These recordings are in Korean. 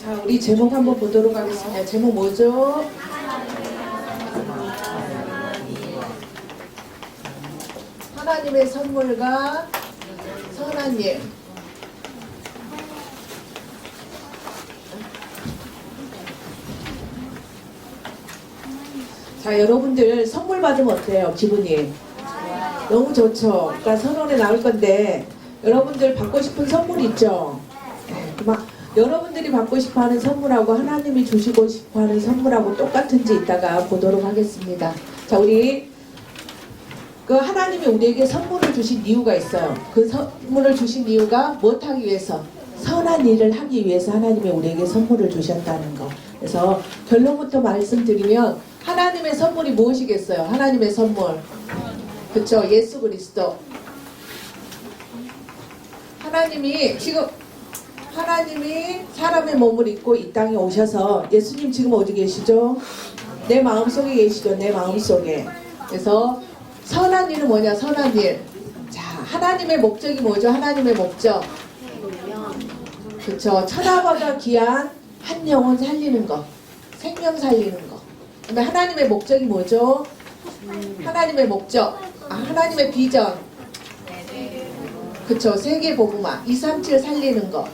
자, 우리 제목 한번 보도록 하겠습니다. 제목 뭐죠? 하나님의 선물과 선한 일. 자, 여러분들 선물 받으면 어때요? 기분이? 너무 좋죠? 그러니까 선언에 나올 건데 여러분들 받고 싶은 선물 있죠? 네, 그만. 여러분들이 받고 싶어하는 선물하고 하나님이 주시고 싶어하는 선물하고 똑같은지 이따가 보도록 하겠습니다. 자, 우리 그 하나님이 우리에게 선물을 주신 이유가 있어요. 그 선물을 주신 이유가 무엇하기 위해서? 선한 일을 하기 위해서 하나님이 우리에게 선물을 주셨다는 거. 그래서 결론부터 말씀드리면 하나님의 선물이 무엇이겠어요? 하나님의 선물. 그쵸? 예수 그리스도. 하나님이 사람의 몸을 입고 이 땅에 오셔서 예수님 지금 어디 계시죠? 내 마음속에 계시죠? 내 마음속에. 그래서 선한 일은 뭐냐? 선한 일. 자, 하나님의 목적이 뭐죠? 하나님의 목적. 그쵸? 천하보다 귀한 한 영혼 살리는 거. 생명 살리는 거. 근데 하나님의 목적이 뭐죠? 하나님의 목적. 하나님의 비전. 그쵸? 세계 복음화. 237 살리는 거.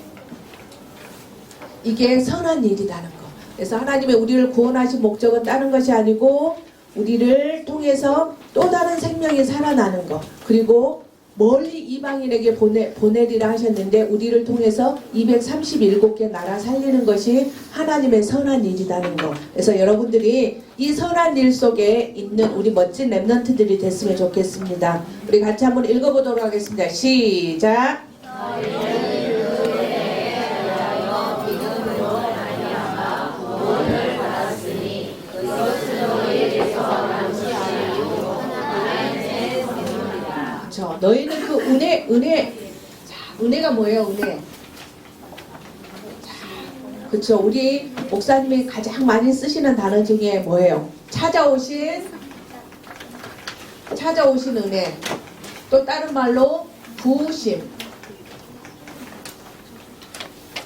이게 선한 일이라는 거. 그래서 하나님의 우리를 구원하신 목적은 다른 것이 아니고 우리를 통해서 또 다른 생명이 살아나는 거. 그리고 멀리 이방인에게 보내리라 하셨는데 우리를 통해서 237개 나라 살리는 것이 하나님의 선한 일이라는 거. 그래서 여러분들이 이 선한 일 속에 있는 우리 멋진 랩런트들이 됐으면 좋겠습니다. 우리 같이 한번 읽어보도록 하겠습니다. 시작! 너희는 그 은혜가 뭐예요? 은혜. 자, 그쵸. 우리 목사님이 가장 많이 쓰시는 단어 중에 뭐예요? 찾아오신 은혜. 또 다른 말로 부으심.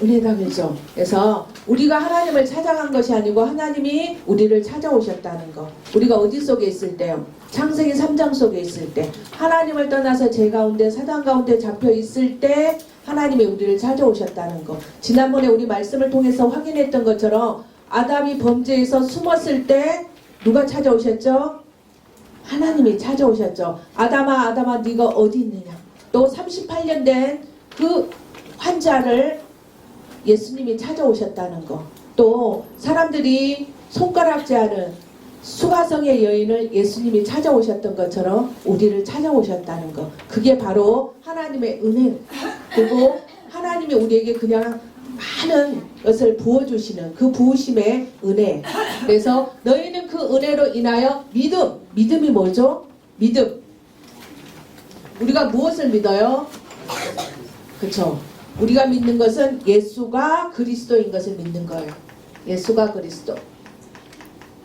은혜다, 그죠? 그래서 우리가 하나님을 찾아간 것이 아니고 하나님이 우리를 찾아오셨다는 거. 우리가 어디 속에 있을 때요? 창세기 3장 속에 있을 때, 하나님을 떠나서 죄 가운데 사단 가운데 잡혀 있을 때 하나님이 우리를 찾아오셨다는 거. 지난번에 우리 말씀을 통해서 확인했던 것처럼 아담이 범죄에서 숨었을 때 누가 찾아오셨죠? 하나님이 찾아오셨죠. 아담아 네가 어디 있느냐. 또 38년 된 그 환자를 예수님이 찾아오셨다는 거. 또 사람들이 손가락질하는 수가성의 여인을 예수님이 찾아오셨던 것처럼 우리를 찾아오셨다는 거. 그게 바로 하나님의 은혜. 그리고 하나님이 우리에게 그냥 많은 것을 부어주시는 그 부으심의 은혜. 그래서 너희는 그 은혜로 인하여 믿음이 뭐죠? 믿음. 우리가 무엇을 믿어요? 그쵸? 우리가 믿는 것은 예수가 그리스도인 것을 믿는 거예요. 예수가 그리스도.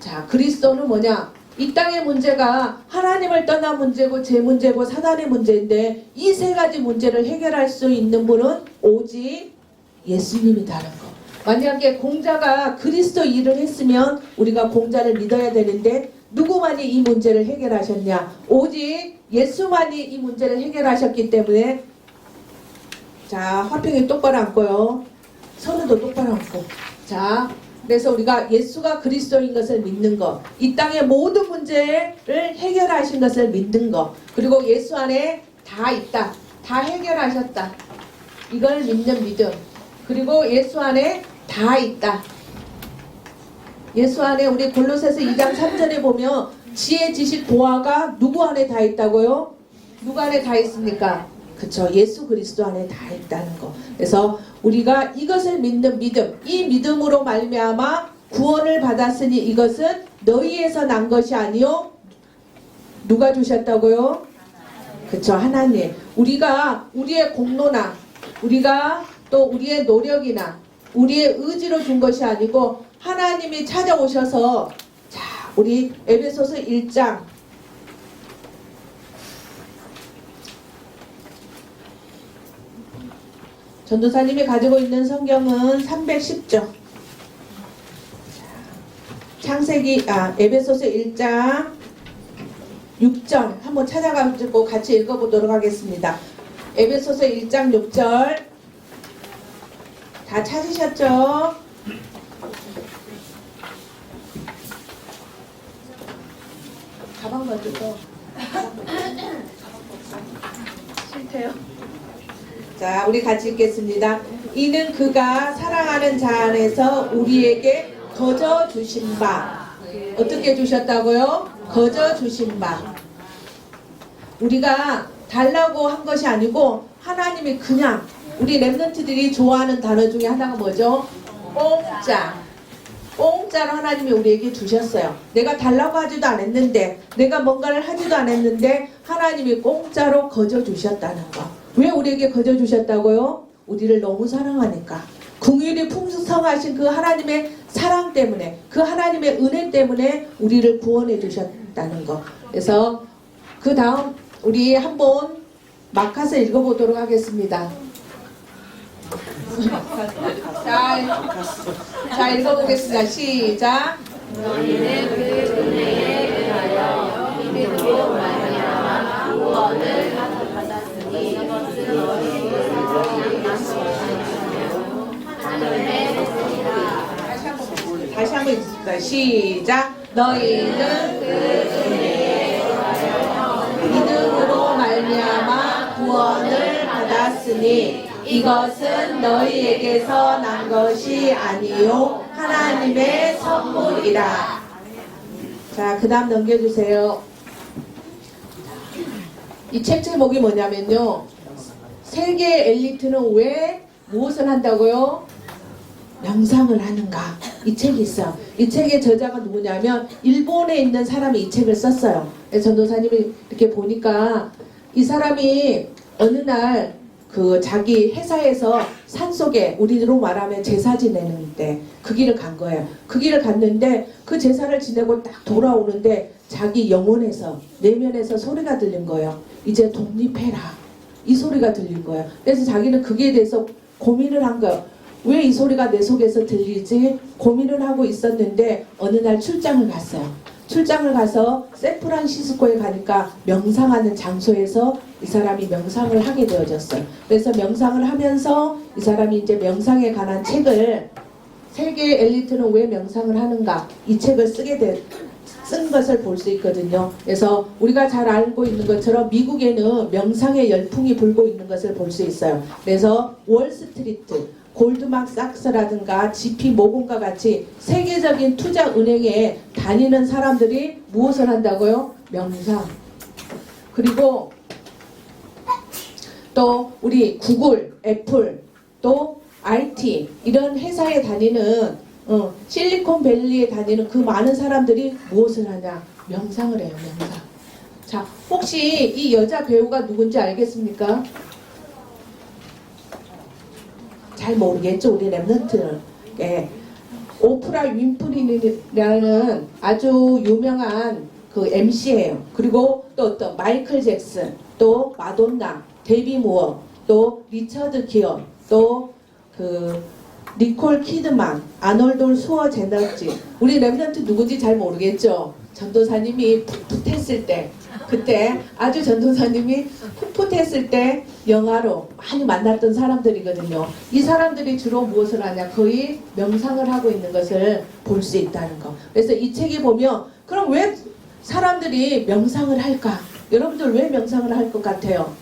자, 그리스도는 뭐냐? 이 땅의 문제가 하나님을 떠난 문제고 제 문제고 사단의 문제인데 이 세 가지 문제를 해결할 수 있는 분은 오직 예수님이라는 거. 만약에 공자가 그리스도 일을 했으면 우리가 공자를 믿어야 되는데 누구만이 이 문제를 해결하셨냐? 오직 예수만이 이 문제를 해결하셨기 때문에 자, 화평이 똑바로 앉고요. 선우도 똑바로 앉고. 자, 그래서 우리가 예수가 그리스도인 것을 믿는 것, 이 땅의 모든 문제를 해결하신 것을 믿는 것, 그리고 예수 안에 다 있다, 다 해결하셨다, 이걸 믿는 믿음. 그리고 예수 안에 다 있다. 예수 안에 우리 골로새서 2장 3절에 보면 지혜, 지식, 보화가 누구 안에 다 있다고요? 누구 안에 다 있습니까? 그쵸. 예수 그리스도 안에 다 있다는 거. 그래서 우리가 이것을 믿는 믿음, 이 믿음으로 말미암아 구원을 받았으니 이것은 너희에서 난 것이 아니요. 누가 주셨다고요? 그쵸. 하나님. 우리가 우리의 공로나 우리가 또 우리의 노력이나 우리의 의지로 준 것이 아니고 하나님이 찾아오셔서 자, 우리 에베소서 1장 전도사님이 가지고 있는 성경은 310조. 에베소서 1장 6절 한번 찾아가지고 같이 읽어보도록 하겠습니다. 에베소서 1장 6절 다 찾으셨죠? 가방 가지고 싫대요. 자, 우리 같이 읽겠습니다. 이는 그가 사랑하는 자 안에서 우리에게 거저 주신 바. 어떻게 주셨다고요? 거저 주신 바. 우리가 달라고 한 것이 아니고 하나님이 그냥 우리 랩런트들이 좋아하는 단어 중에 하나가 뭐죠? 공짜. 공짜로 하나님이 우리에게 주셨어요. 내가 달라고 하지도 않았는데, 내가 뭔가를 하지도 않았는데 하나님이 공짜로 거저 주셨다는 거. 왜 우리에게 거저 주셨다고요? 우리를 너무 사랑하니까. 긍휼이 풍성하신 그 하나님의 사랑 때문에, 그 하나님의 은혜 때문에 우리를 구원해 주셨다는 거. 그래서 그 다음 우리 한번 마카서 읽어보도록 하겠습니다. 자, 읽어보겠습니다. 시작. 너희는 그 은혜에 의하여 믿음으로 말미암아 구원을 받았으니 이것은 너희에게서 하나님의 뜻이라. 다시 한번 읽습니다. 시작. 너희는 그 은혜에 의하여 믿음으로 말미암아 구원을 받았으니 이것은 너희에게서 난 것이 아니요 하나님의 선물이라. 자, 그 다음 넘겨주세요. 이 책 제목이 뭐냐면요, 세계 엘리트는 왜 무엇을 한다고요? 명상을 하는가. 이 책이 있어요. 이 책의 저자가 누구냐면 일본에 있는 사람이 이 책을 썼어요. 전도사님이 이렇게 보니까 이 사람이 어느 날 그 자기 회사에서 산속에, 우리로 말하면 제사 지내는 때 그 길을 간 거예요. 그 길을 갔는데 그 제사를 지내고 딱 돌아오는데 자기 영혼에서, 내면에서 소리가 들린 거예요. 이제 독립해라. 이 소리가 들린 거예요. 그래서 자기는 그게 대해서 고민을 한 거예요. 왜 이 소리가 내 속에서 들리지? 고민을 하고 있었는데 어느 날 출장을 갔어요. 출장을 가서 샌프란시스코에 가니까 명상하는 장소에서 이 사람이 명상을 하게 되어졌어요. 그래서 명상을 하면서 이 사람이 이제 명상에 관한 책을, 세계 엘리트는 왜 명상을 하는가, 이 책을 쓴 것을 볼 수 있거든요. 그래서 우리가 잘 알고 있는 것처럼 미국에는 명상의 열풍이 불고 있는 것을 볼 수 있어요. 그래서 월스트리트, 골드만삭스라든가 GP 모건과 같이 세계적인 투자 은행에 다니는 사람들이 무엇을 한다고요? 명상. 그리고 또 우리 구글, 애플, 또 IT 이런 회사에 다니는 실리콘밸리에 다니는 그 많은 사람들이 무엇을 하냐? 명상을 해요. 명상. 자, 혹시 이 여자 배우가 누군지 알겠습니까? 잘 모르겠죠, 우리 랩런트는. 예. 오프라 윈프리라는 아주 유명한 그 MC예요. 그리고 또 어떤 마이클 잭슨, 또 마돈나, 데비 무어, 또 리처드 기어, 또 그 니콜 키드만, 아놀드 수어제너지. 우리 랩런트 누군지 잘 모르겠죠. 전도사님이 풋풋했을 때, 그때 아주 전도사님이 풋풋했을 때 영화로 많이 만났던 사람들이거든요. 이 사람들이 주로 무엇을 하냐? 거의 명상을 하고 있는 것을 볼 수 있다는 거. 그래서 이 책에 보면 그럼 왜 사람들이 명상을 할까? 여러분들 왜 명상을 할 것 같아요?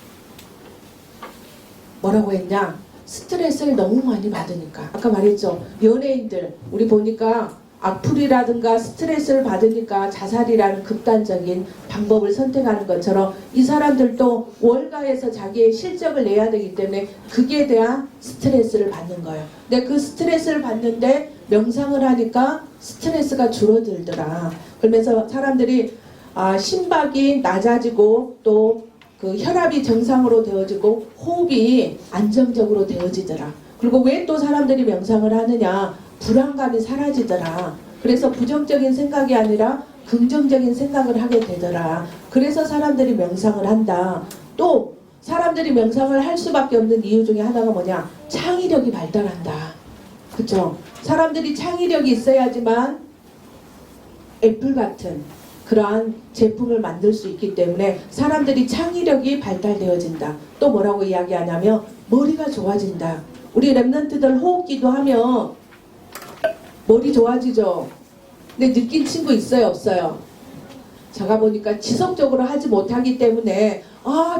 뭐라고 했냐? 스트레스를 너무 많이 받으니까. 아까 말했죠. 연예인들 우리 보니까 악플이라든가 스트레스를 받으니까 자살이라는 극단적인 방법을 선택하는 것처럼 이 사람들도 월가에서 자기의 실적을 내야 되기 때문에 그에 대한 스트레스를 받는 거예요. 근데 그 스트레스를 받는데 명상을 하니까 스트레스가 줄어들더라. 그러면서 사람들이 심박이 낮아지고 또 그 혈압이 정상으로 되어지고 호흡이 안정적으로 되어지더라. 그리고 왜 또 사람들이 명상을 하느냐? 불안감이 사라지더라. 그래서 부정적인 생각이 아니라 긍정적인 생각을 하게 되더라. 그래서 사람들이 명상을 한다. 또 사람들이 명상을 할 수밖에 없는 이유 중에 하나가 뭐냐? 창의력이 발달한다. 그쵸? 사람들이 창의력이 있어야지만 애플 같은 그러한 제품을 만들 수 있기 때문에 사람들이 창의력이 발달되어진다. 또 뭐라고 이야기하냐면 머리가 좋아진다. 우리 랩런트들 호흡기도 하면 머리 좋아지죠. 근데 느낀 친구 있어요, 없어요? 제가 보니까 지속적으로 하지 못하기 때문에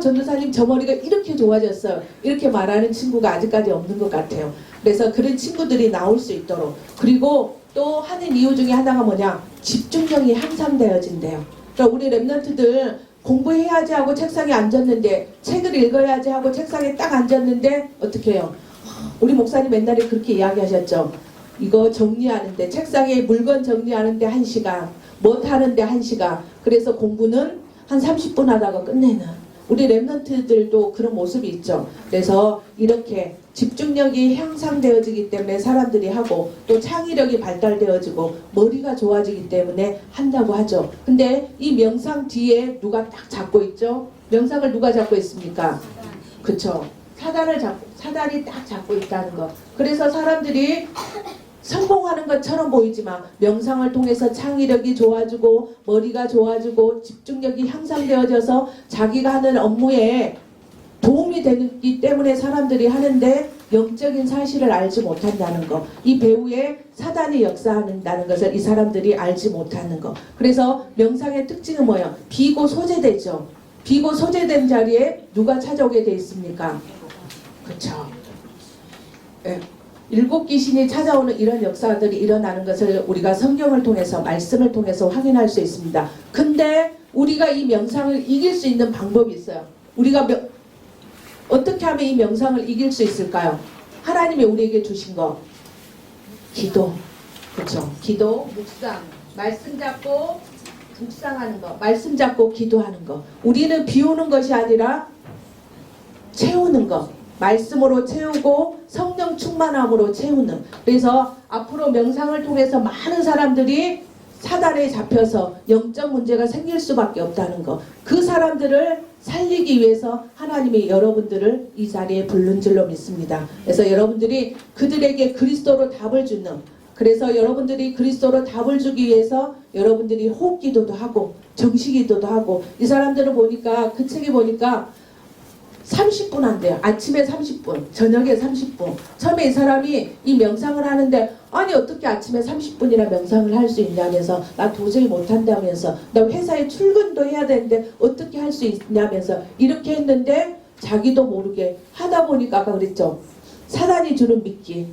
전도사님 저 머리가 이렇게 좋아졌어요. 이렇게 말하는 친구가 아직까지 없는 것 같아요. 그래서 그런 친구들이 나올 수 있도록. 그리고 또 하는 이유 중에 하나가 뭐냐? 집중력이 향상되어진대요. 그러니까 우리 랩런트들 공부해야지 하고 책상에 앉았는데, 책을 읽어야지 하고 책상에 딱 앉았는데 어떻게 해요? 우리 목사님 옛날에 그렇게 이야기하셨죠. 이거 정리하는데, 책상에 물건 정리하는데 1시간, 뭐 하는데 1시간. 그래서 공부는 한 30분 하다가 끝내는 우리 랩런트들도 그런 모습이 있죠. 그래서 이렇게 집중력이 향상되어지기 때문에 사람들이 하고, 또 창의력이 발달되어지고 머리가 좋아지기 때문에 한다고 하죠. 근데 이 명상 뒤에 누가 딱 잡고 있죠? 명상을 누가 잡고 있습니까? 그쵸? 사단이 딱 잡고 있다는 거. 그래서 사람들이 성공하는 것처럼 보이지만 명상을 통해서 창의력이 좋아지고 머리가 좋아지고 집중력이 향상되어져서 자기가 하는 업무에 도움이 되기 때문에 사람들이 하는데 영적인 사실을 알지 못한다는 거. 이 배후에 사단이 역사한다는 것을 이 사람들이 알지 못하는 거. 그래서 명상의 특징은 뭐예요? 비고 소재되죠. 비고 소재된 자리에 누가 찾아오게 돼 있습니까? 그렇죠. 네. 7귀신이 찾아오는 이런 역사들이 일어나는 것을 우리가 성경을 통해서, 말씀을 통해서 확인할 수 있습니다. 근데 우리가 이 명상을 이길 수 있는 방법이 있어요. 우리가 어떻게 하면 이 명상을 이길 수 있을까요? 하나님이 우리에게 주신 거, 기도. 그렇죠. 기도, 묵상, 말씀 잡고 묵상하는 거, 말씀 잡고 기도하는 거. 우리는 비우는 것이 아니라 채우는 거. 말씀으로 채우고 성령 충만함으로 채우는. 그래서 앞으로 명상을 통해서 많은 사람들이 사단에 잡혀서 영적 문제가 생길 수밖에 없다는 거. 그 사람들을 살리기 위해서 하나님이 여러분들을 이 자리에 부른 줄로 믿습니다. 그래서 여러분들이 그들에게 그리스도로 답을 주는, 그래서 여러분들이 그리스도로 답을 주기 위해서 여러분들이 호흡기도도 하고 정식기도도 하고. 이 사람들을 보니까, 그 책에 보니까 30분 한대요. 아침에 30분, 저녁에 30분. 처음에 이 사람이 이 명상을 하는데, 아니 어떻게 아침에 30분이나 명상을 할 수 있냐면서, 나 도저히 못한다면서, 나 회사에 출근도 해야 되는데 어떻게 할 수 있냐면서 이렇게 했는데, 자기도 모르게 하다 보니까 아까 그랬죠. 사단이 주는 미끼,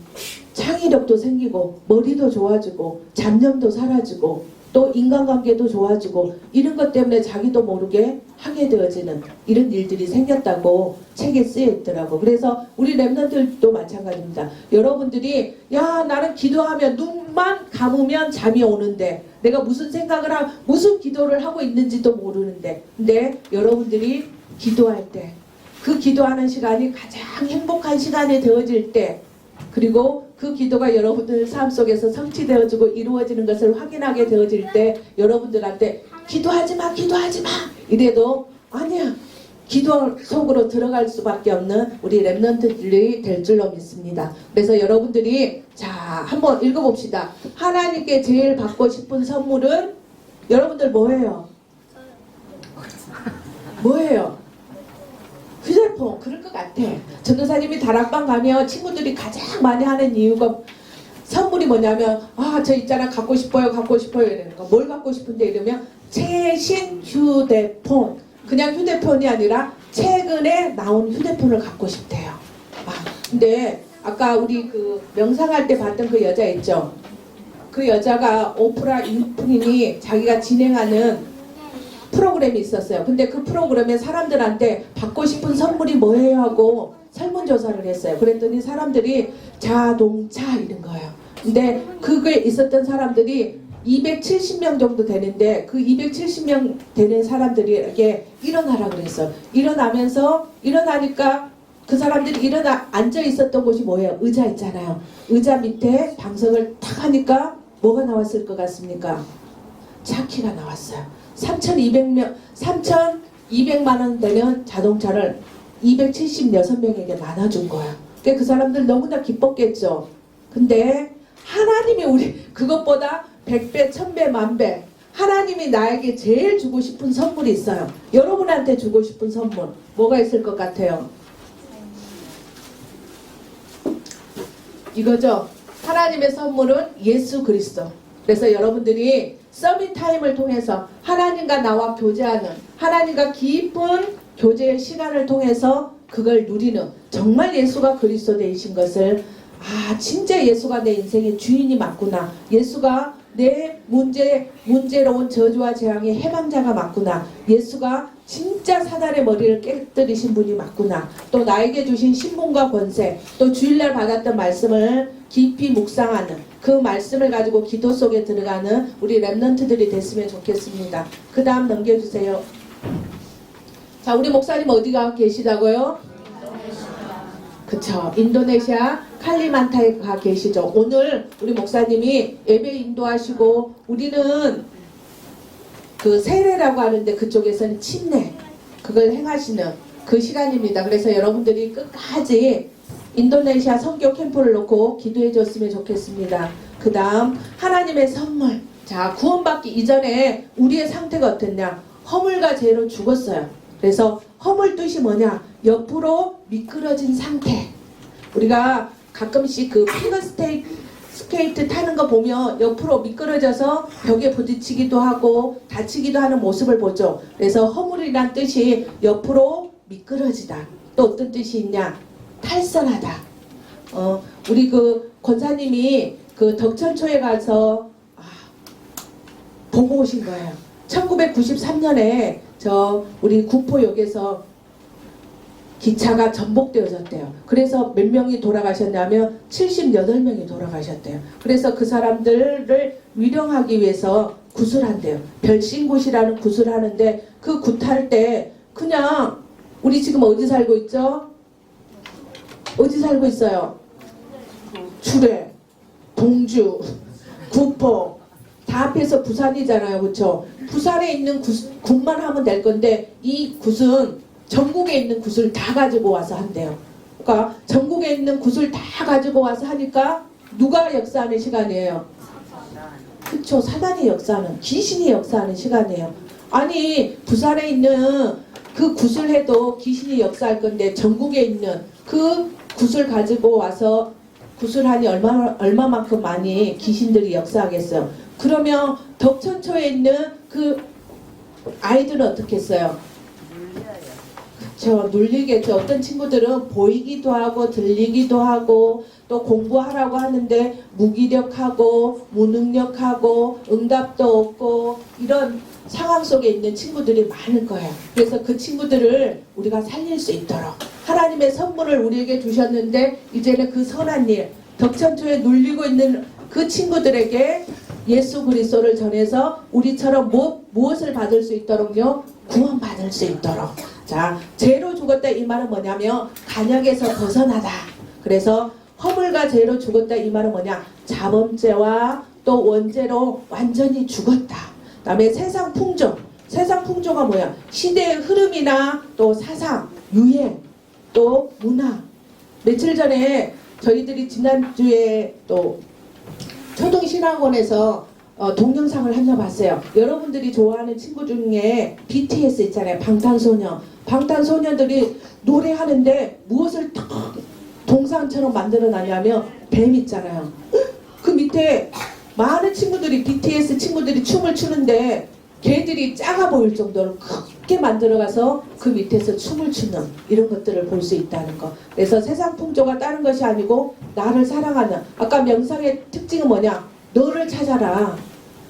창의력도 생기고 머리도 좋아지고 잡념도 사라지고 또 인간관계도 좋아지고, 이런 것 때문에 자기도 모르게 하게 되어지는 이런 일들이 생겼다고 책에 쓰여 있더라고. 그래서 우리 랩런트들도 마찬가지입니다. 여러분들이 나는 기도하면 눈만 감으면 잠이 오는데, 내가 무슨 생각을 하고 무슨 기도를 하고 있는지도 모르는데, 근데 여러분들이 기도할 때, 그 기도하는 시간이 가장 행복한 시간이 되어질 때, 그리고 그 기도가 여러분들 삶 속에서 성취되어지고 이루어지는 것을 확인하게 되어질 때, 여러분들한테 기도하지 마, 기도하지 마 이래도 아니야, 기도 속으로 들어갈 수밖에 없는 우리 랩런트들이 될 줄로 믿습니다. 그래서 여러분들이 한번 읽어봅시다. 하나님께 제일 받고 싶은 선물은 여러분들 뭐예요? 뭐예요? 휴대폰. 그럴 것 같아. 전도사님이 다락방 가면 친구들이 가장 많이 하는 이유가, 선물이 뭐냐면, 저 있잖아, 갖고 싶어요 이러는 거. 뭘 갖고 싶은데 이러면 최신 휴대폰. 그냥 휴대폰이 아니라 최근에 나온 휴대폰을 갖고 싶대요. 근데 아까 우리 그 명상할 때 봤던 그 여자 있죠? 그 여자가 오프라 윈프린이 자기가 진행하는 프로그램이 있었어요. 근데 그 프로그램에 사람들한테 받고 싶은 선물이 뭐예요 하고 설문조사를 했어요. 그랬더니 사람들이 자동차 이런 거예요. 근데 그게 있었던 사람들이 270명 정도 되는데, 그 270명 되는 사람들에게 일어나라 그랬어. 일어나니까 그 사람들이 앉아 있었던 곳이 뭐예요? 의자 있잖아요. 의자 밑에 방석을 탁 하니까 뭐가 나왔을 것 같습니까? 차 키가 나왔어요. 3,200만 원 되는 자동차를 276명에게 나눠준 거야. 그러니까 그 사람들 너무나 기뻤겠죠. 근데 하나님이 우리 그것보다 100배, 1000배, 만배 하나님이 나에게 제일 주고 싶은 선물이 있어요. 여러분한테 주고 싶은 선물 뭐가 있을 것 같아요? 이거죠. 하나님의 선물은 예수 그리스도. 그래서 여러분들이 서밋 타임을 통해서 하나님과 나와 교제하는, 하나님과 깊은 교제의 시간을 통해서 그걸 누리는, 정말 예수가 그리스도 되신 것을, 아 진짜 예수가 내 인생의 주인이 맞구나, 예수가 내 문제로운 저주와 재앙의 해방자가 맞구나, 예수가 진짜 사단의 머리를 깨뜨리신 분이 맞구나, 또 나에게 주신 신분과 권세, 또 주일날 받았던 말씀을 깊이 묵상하는, 그 말씀을 가지고 기도 속에 들어가는 우리 랩런트들이 됐으면 좋겠습니다. 그 다음 넘겨주세요. 자, 우리 목사님 어디가 계시다고요? 그쵸, 인도네시아 칼리만타에 가 계시죠. 오늘 우리 목사님이 예배 인도하시고, 우리는 그 세례라고 하는데 그쪽에서는 침례, 그걸 행하시는 그 시간입니다. 그래서 여러분들이 끝까지 인도네시아 선교 캠프를 놓고 기도해 줬으면 좋겠습니다. 그 다음 하나님의 선물. 자, 구원받기 이전에 우리의 상태가 어땠냐? 허물과 죄로 죽었어요. 그래서 허물 뜻이 뭐냐? 옆으로 미끄러진 상태. 우리가 가끔씩 그 피겨 스케이트 타는 거 보면 옆으로 미끄러져서 벽에 부딪히기도 하고 다치기도 하는 모습을 보죠. 그래서 허물이란 뜻이 옆으로 미끄러지다. 또 어떤 뜻이 있냐? 탈선하다. 우리 그 권사님이 그 덕천초에 가서 보고 오신 거예요. 1993년에 우리 구포역에서 기차가 전복되어졌대요. 그래서 몇 명이 돌아가셨냐면 78명이 돌아가셨대요. 그래서 그 사람들을 위령하기 위해서 구슬한대요. 별신굿이라는 구슬하는데 그 굿할 때 그냥 우리 지금 어디 살고 있죠? 어디 살고 있어요? 주례, 동주, 구포 다 합해서 부산이잖아요. 그렇죠? 부산에 있는 굿만 하면 될 건데 이 굿은 전국에 있는 굿을 다 가지고 와서 한대요. 그러니까 전국에 있는 굿을 다 가지고 와서 하니까 누가 역사하는 시간이에요? 그렇죠. 사단이 역사하는, 귀신이 역사하는 시간이에요. 아니 부산에 있는 그 굿을 해도 귀신이 역사할 건데 전국에 있는 그 굿을 가지고 와서 굿을 하니 얼마만큼 많이 귀신들이 역사하겠어요. 그러면 덕천초에 있는 그 아이들은 어떻게 했어요? 그렇죠. 눌리겠죠. 어떤 친구들은 보이기도 하고 들리기도 하고 또 공부하라고 하는데 무기력하고 무능력하고 응답도 없고 이런 상황 속에 있는 친구들이 많을 거예요. 그래서 그 친구들을 우리가 살릴 수 있도록 하나님의 선물을 우리에게 주셨는데 이제는 그 선한 일, 덕천초에 눌리고 있는 그 친구들에게 예수 그리스도를 전해서 우리처럼 무엇을 받을 수 있도록요? 구원받을 수 있도록. 자, 죄로 죽었다 이 말은 뭐냐면 간역에서 벗어나다. 그래서 허물과 죄로 죽었다 이 말은 뭐냐? 자범죄와 또 원죄로 완전히 죽었다. 그 다음에 세상 풍조. 세상 풍조가 뭐야? 시대의 흐름이나 또 사상, 유행, 또 문화. 며칠 전에 저희들이 지난주에 또 초등신학원에서 동영상을 하나 봤어요. 여러분들이 좋아하는 친구 중에 BTS 있잖아요. 방탄소년. 방탄소년들이 노래하는데 무엇을 딱 동상처럼 만들어놨냐면 뱀 있잖아요. 그 밑에 많은 친구들이 BTS 친구들이 춤을 추는데 걔들이 작아 보일 정도로 크게 만들어가서 그 밑에서 춤을 추는 이런 것들을 볼 수 있다는 거. 그래서 세상 풍조가 다른 것이 아니고 나를 사랑하는, 아까 명상의 특징은 뭐냐? 너를 찾아라.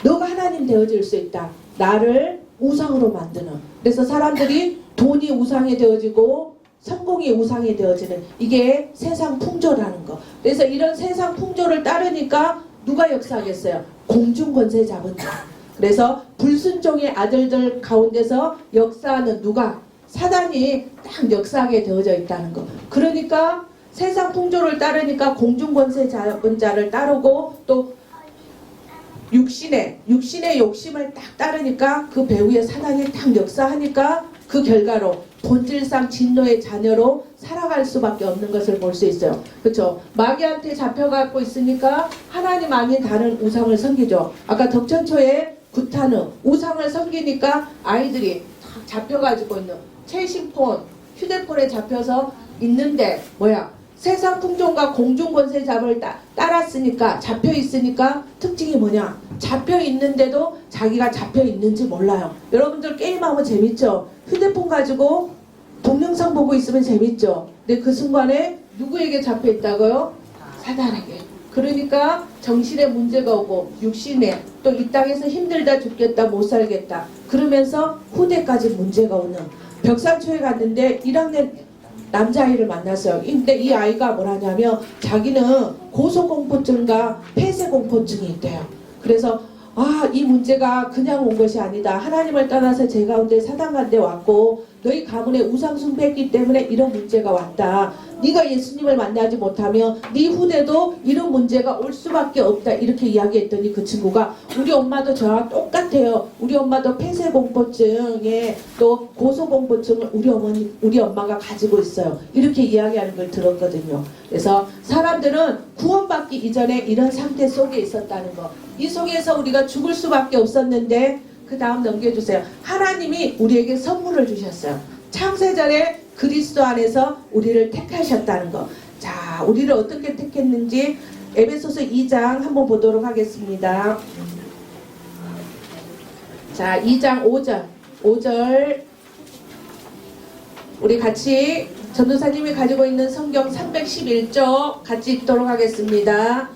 너가 하나님 되어질 수 있다. 나를 우상으로 만드는. 그래서 사람들이 돈이 우상이 되어지고 성공이 우상이 되어지는, 이게 세상 풍조라는 거. 그래서 이런 세상 풍조를 따르니까 누가 역사하겠어요? 공중 권세 잡은 자. 그래서 불순종의 아들들 가운데서 역사하는 누가? 사단이 딱 역사하게 되어져 있다는 거. 그러니까 세상 풍조를 따르니까 공중 권세 잡은 자를 따르고 또 육신의 욕심을 딱 따르니까 그 배후에 사단이 딱 역사하니까 그 결과로 본질상 진노의 자녀로 살아갈 수밖에 없는 것을 볼 수 있어요. 그렇죠? 마귀한테 잡혀갖고 있으니까 하나님 아닌 다른 우상을 섬기죠. 아까 덕천초에 구타는 우상을 섬기니까 아이들이 다 잡혀가지고 있는 최신폰, 휴대폰에 잡혀서 있는데 뭐야? 세상 풍종과 공중 권세 잡을 따랐으니까 잡혀 있으니까 특징이 뭐냐? 잡혀 있는데도 자기가 잡혀 있는지 몰라요. 여러분들 게임하면 재밌죠? 휴대폰 가지고 동영상 보고 있으면 재밌죠? 근데 그 순간에 누구에게 잡혀 있다고요? 사단에게. 그러니까 정신에 문제가 오고 육신에 또 이 땅에서 힘들다 죽겠다 못 살겠다 그러면서 후대까지 문제가 오는 벽산초에 갔는데 1학년 남자아이를 만났어요. 근데 이 아이가 뭐라냐면 자기는 고소공포증과 폐쇄공포증이 있대요. 그래서 이 문제가 그냥 온 것이 아니다. 하나님을 떠나서 제 가운데 사단 가운데 왔고 너희 가문에 우상 숭배했기 때문에 이런 문제가 왔다. 네가 예수님을 만나지 못하면 네 후대도 이런 문제가 올 수밖에 없다. 이렇게 이야기했더니 그 친구가 우리 엄마도 저와 똑같아요. 우리 엄마도 폐쇄공포증에 또 고소공포증을 우리 엄마가 가지고 있어요. 이렇게 이야기하는 걸 들었거든요. 그래서 사람들은 구원받기 이전에 이런 상태 속에 있었다는 거. 이 속에서 우리가 죽을 수밖에 없었는데 그 다음 넘겨주세요. 하나님이 우리에게 선물을 주셨어요. 창세전에 그리스도 안에서 우리를 택하셨다는 거. 자, 우리를 어떻게 택했는지 에베소서 2장 한번 보도록 하겠습니다. 자, 2장 5절 우리 같이 전도사님이 가지고 있는 성경 311쪽 같이 읽도록 하겠습니다.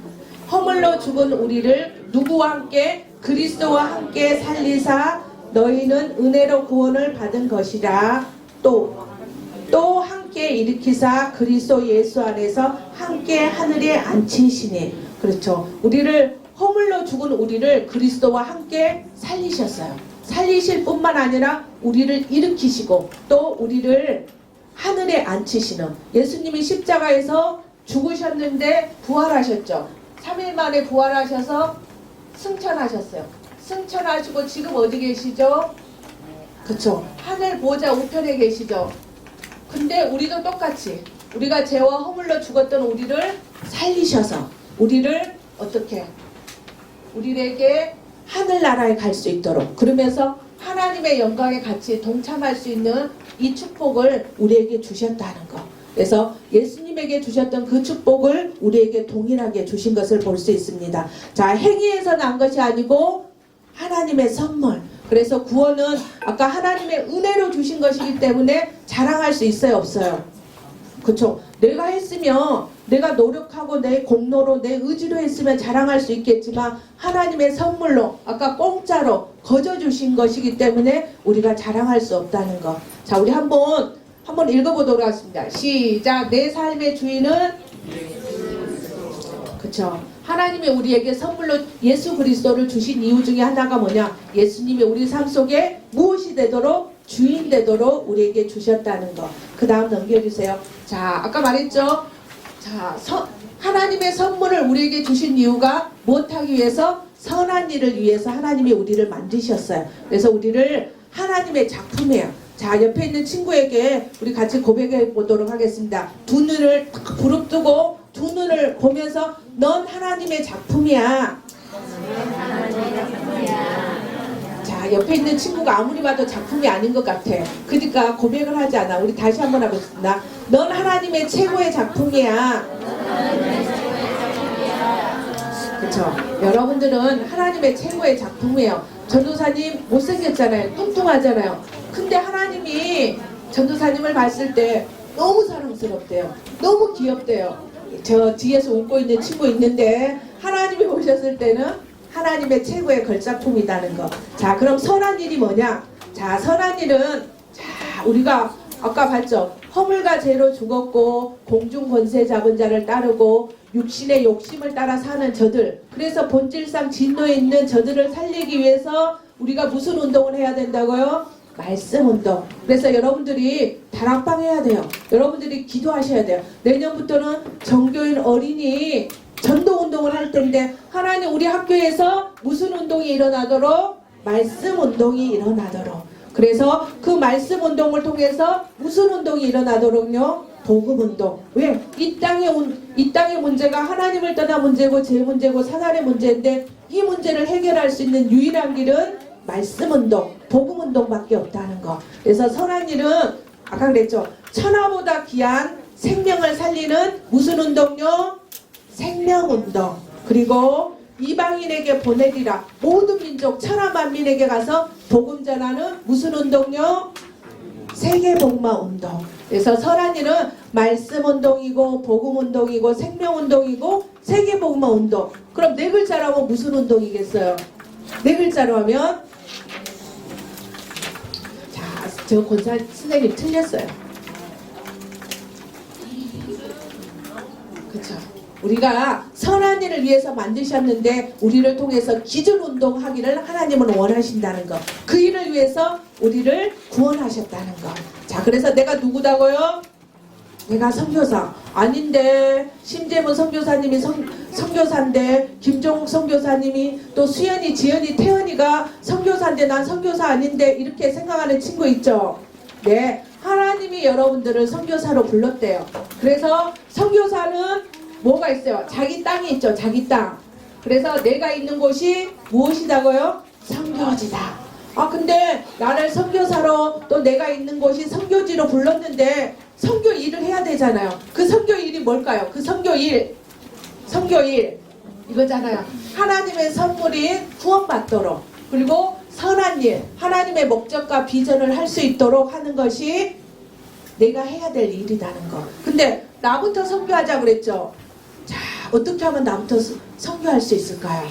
허물로 죽은 우리를 누구와 함께? 그리스도와 함께 살리사 너희는 은혜로 구원을 받은 것이라. 또 함께 일으키사 그리스도 예수 안에서 함께 하늘에 앉히시니. 그렇죠. 우리를 허물로 죽은 우리를 그리스도와 함께 살리셨어요. 살리실 뿐만 아니라 우리를 일으키시고 또 우리를 하늘에 앉히시는. 예수님이 십자가에서 죽으셨는데 부활하셨죠. 3일 만에 부활하셔서 승천하셨어요. 승천하시고 지금 어디 계시죠? 그쵸. 하늘 보좌 우편에 계시죠. 근데 우리도 똑같이 우리가 죄와 허물로 죽었던 우리를 살리셔서 우리를 어떻게? 우리에게 하늘나라에 갈 수 있도록 그러면서 하나님의 영광에 같이 동참할 수 있는 이 축복을 우리에게 주셨다는 거. 그래서 예수님에게 주셨던 그 축복을 우리에게 동일하게 주신 것을 볼 수 있습니다. 자, 행위에서 난 것이 아니고 하나님의 선물. 그래서 구원은 아까 하나님의 은혜로 주신 것이기 때문에 자랑할 수 있어요, 없어요? 그렇죠. 내가 했으면 내가 노력하고 내 공로로 내 의지로 했으면 자랑할 수 있겠지만 하나님의 선물로 아까 공짜로 거저 주신 것이기 때문에 우리가 자랑할 수 없다는 거. 자, 우리 한번 읽어보도록 하겠습니다. 시작. 내 삶의 주인은 그쵸. 하나님이 우리에게 선물로 예수 그리스도를 주신 이유 중에 하나가 뭐냐? 예수님이 우리 삶 속에 무엇이 되도록 주인 되도록 우리에게 주셨다는 거. 그 다음 넘겨주세요. 자, 아까 말했죠. 자, 하나님의 선물을 우리에게 주신 이유가 무엇하기 위해서? 선한 일을 위해서 하나님이 우리를 만드셨어요. 그래서 우리를 하나님의 작품이에요. 자, 옆에 있는 친구에게 우리 같이 고백해 보도록 하겠습니다. 두 눈을 딱 부릅뜨고 두 눈을 보면서 넌 하나님의 작품이야. 자, 옆에 있는 친구가 아무리 봐도 작품이 아닌 것 같아. 그러니까 고백을 하지 않아. 우리 다시 한번 하겠습니다. 넌 하나님의 최고의 작품이야. 그렇죠. 여러분들은 하나님의 최고의 작품이에요. 전도사님 못생겼잖아요. 뚱뚱하잖아요. 근데 하나님이 전도사님을 봤을 때 너무 사랑스럽대요. 너무 귀엽대요. 저 뒤에서 웃고 있는 친구 있는데 하나님이 보셨을 때는 하나님의 최고의 걸작품이라는 거. 자, 그럼 선한 일이 뭐냐? 자, 선한 일은 자, 우리가 아까 봤죠? 허물과 죄로 죽었고 공중 권세 잡은 자를 따르고 육신의 욕심을 따라 사는 저들. 그래서 본질상 진노에 있는 저들을 살리기 위해서 우리가 무슨 운동을 해야 된다고요? 말씀 운동. 그래서 여러분들이 다락방 해야 돼요. 여러분들이 기도하셔야 돼요. 내년부터는 정교인 어린이 전도 운동을 할 텐데 하나님 우리 학교에서 무슨 운동이 일어나도록? 말씀 운동이 일어나도록. 그래서 그 말씀 운동을 통해서 무슨 운동이 일어나도록요? 복음운동. 왜? 이 땅의 문제가 하나님을 떠난 문제고 제 문제고 사단의 문제인데 이 문제를 해결할 수 있는 유일한 길은 말씀운동, 복음운동밖에 없다는 거. 그래서 선한 일은 아까 그랬죠. 천하보다 귀한 생명을 살리는 무슨 운동요? 생명운동. 그리고 이방인에게 보내리라. 모든 민족 천하만민에게 가서 복음 전하는 무슨 운동요? 세계복음화 운동. 그래서 선한 일은 말씀운동이고 복음운동이고 생명운동이고 세계복음화 운동. 그럼 네 글자로 하면 무슨 운동이겠어요? 네 글자로 하면 자, 저 권사 선생님 틀렸어요. 그쵸? 우리가 선한 일을 위해서 만드셨는데 우리를 통해서 기준운동 하기를 하나님은 원하신다는 거. 그 일을 위해서 우리를 구원하셨다는 거. 자, 그래서 내가 누구다고요? 내가 선교사. 아닌데 심재문 선교사님이 선교사인데 김종욱 선교사님이 또 수연이, 지연이, 태연이가 선교사인데 난 선교사 아닌데 이렇게 생각하는 친구 있죠? 네, 하나님이 여러분들을 선교사로 불렀대요. 그래서 선교사는 뭐가 있어요? 자기 땅이 있죠. 자기 땅. 그래서 내가 있는 곳이 무엇이다고요? 선교지다. 아, 근데 나를 선교사로 또 내가 있는 곳이 선교지로 불렀는데 선교 일을 해야 되잖아요. 그 선교 일이 뭘까요? 그 선교 일 이거잖아요. 하나님의 선물인 구원받도록, 그리고 선한 일, 하나님의 목적과 비전을 할 수 있도록 하는 것이 내가 해야 될 일이라는 거. 근데 나부터 선교하자 그랬죠. 자, 어떻게 하면 나부터 선교할 수 있을까요?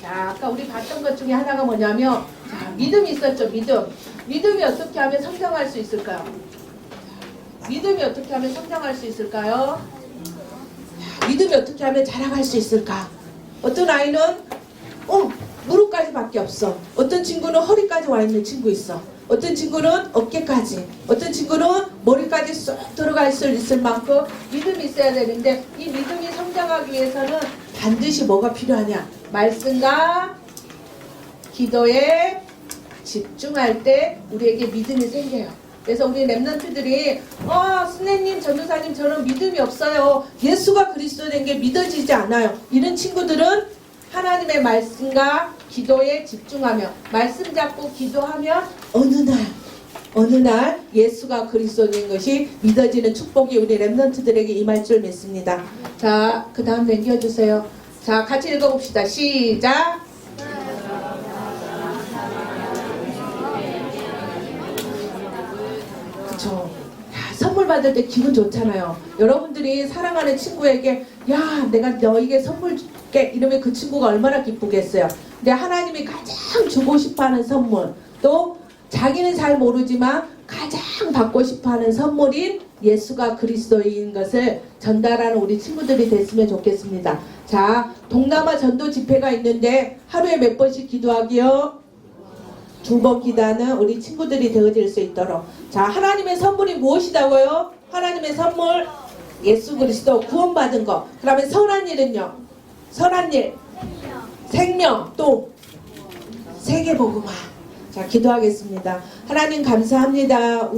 자, 아까 우리 봤던 것 중에 하나가 뭐냐면, 자, 믿음이 있었죠. 믿음이 어떻게 하면 성장할 수 있을까요? 믿음이 어떻게 하면 성장할 수 있을까요? 믿음이 어떻게 하면 자라갈 수 있을까? 어떤 아이는 무릎까지밖에 없어. 어떤 친구는 허리까지 와 있는 친구 있어. 어떤 친구는 어깨까지, 어떤 친구는 머리까지 쏙 들어갈 수 있을 만큼 믿음이 있어야 되는데, 이 믿음이 성장하기 위해서는 반드시 뭐가 필요하냐? 말씀과 기도에 집중할 때 우리에게 믿음이 생겨요. 그래서 우리 랩런트들이 스네님, 전도사님 저는 믿음이 없어요. 예수가 그리스도 된 게 믿어지지 않아요. 이런 친구들은 하나님의 말씀과 기도에 집중하며 말씀 잡고 기도하면 어느 날 예수가 그리스도인 것이 믿어지는 축복이 우리 랩런트들에게 임할 줄 믿습니다. 자, 그 다음 넘겨주세요. 자, 같이 읽어봅시다. 시작. 그쵸. 선물 받을 때 기분 좋잖아요. 여러분들이 사랑하는 친구에게 야, 내가 너에게 선물 줄게 이러면 그 친구가 얼마나 기쁘겠어요. 근데 하나님이 가장 주고 싶어하는 선물, 또 자기는 잘 모르지만 가장 받고 싶어하는 선물인 예수가 그리스도인 것을 전달하는 우리 친구들이 됐으면 좋겠습니다. 자, 동남아 전도 집회가 있는데 하루에 몇 번씩 기도하기요? 2번 기도하는 우리 친구들이 되어질 수 있도록. 자, 하나님의 선물이 무엇이다고요? 하나님의 선물 예수 그리스도 구원받은 거. 그러면 선한 일은요? 선한 일 생명, 또 세계복음화. 자, 기도하겠습니다. 하나님 감사합니다.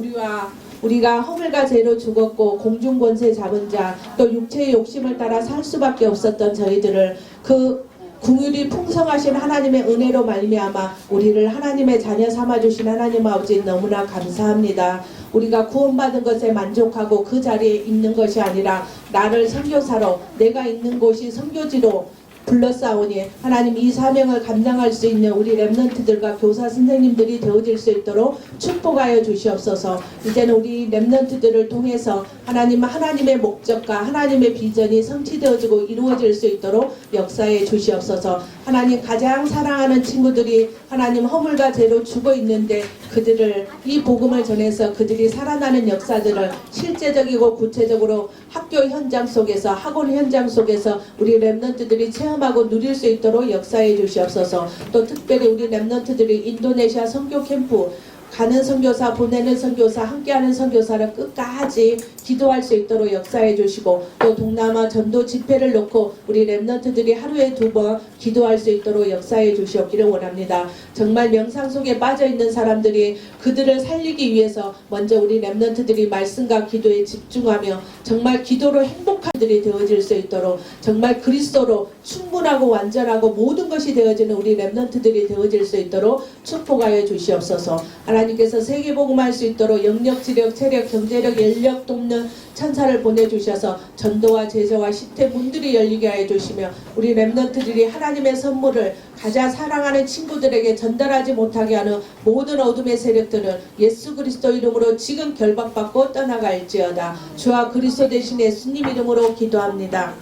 우리가 허물과 죄로 죽었고 공중권세 잡은 자, 또 육체의 욕심을 따라 살 수밖에 없었던 저희들을 그 긍휼이 풍성하신 하나님의 은혜로 말미암아 우리를 하나님의 자녀 삼아주신 하나님 아버지 너무나 감사합니다. 우리가 구원받은 것에 만족하고 그 자리에 있는 것이 아니라 나를 선교사로, 내가 있는 곳이 선교지로 불러싸오니 하나님 이 사명을 감당할 수 있는 우리 랩런트들과 교사 선생님들이 되어질 수 있도록 축복하여 주시옵소서. 이제는 우리 랩런트들을 통해서 하나님의 목적과 하나님의 비전이 성취되어지고 이루어질 수 있도록 역사해 주시옵소서. 하나님 가장 사랑하는 친구들이 하나님 허물과 죄로 죽어 있는데 그들을 이 복음을 전해서 그들이 살아나는 역사들을 실제적이고 구체적으로 학교 현장 속에서, 학원 현장 속에서 우리 랩런트들이 체험하고 누릴 수 있도록 역사해 주시옵소서. 또 특별히 우리 랩런트들이 인도네시아 선교 캠프 가는 선교사, 보내는 선교사, 함께하는 선교사를 끝까지 기도할 수 있도록 역사해 주시고 또 동남아 전도 집회를 놓고 우리 렘넌트들이 하루에 2번 기도할 수 있도록 역사해 주시옵기를 원합니다. 정말 명상 속에 빠져 있는 사람들이 그들을 살리기 위해서 먼저 우리 렘넌트들이 말씀과 기도에 집중하며 정말 기도로 행복한 들이 되어질 수 있도록 정말 그리스도로 충분하고 완전하고 모든 것이 되어지는 우리 렘넌트들이 되어질 수 있도록 축복하여 주시옵소서. 하나님께서 세계복음할 수 있도록 영력, 지력, 체력, 경제력, 연력 돕는 천사를 보내주셔서 전도와 제자와 시대 문들이 열리게 하여 주시며 우리 렘넌트들이 하나님의 선물을 가장 사랑하는 친구들에게 전달하지 못하게 하는 모든 어둠의 세력들은 예수 그리스도 이름으로 지금 결박받고 떠나갈지어다. 주와 그리스도 대신 예수님 이름으로 기도합니다.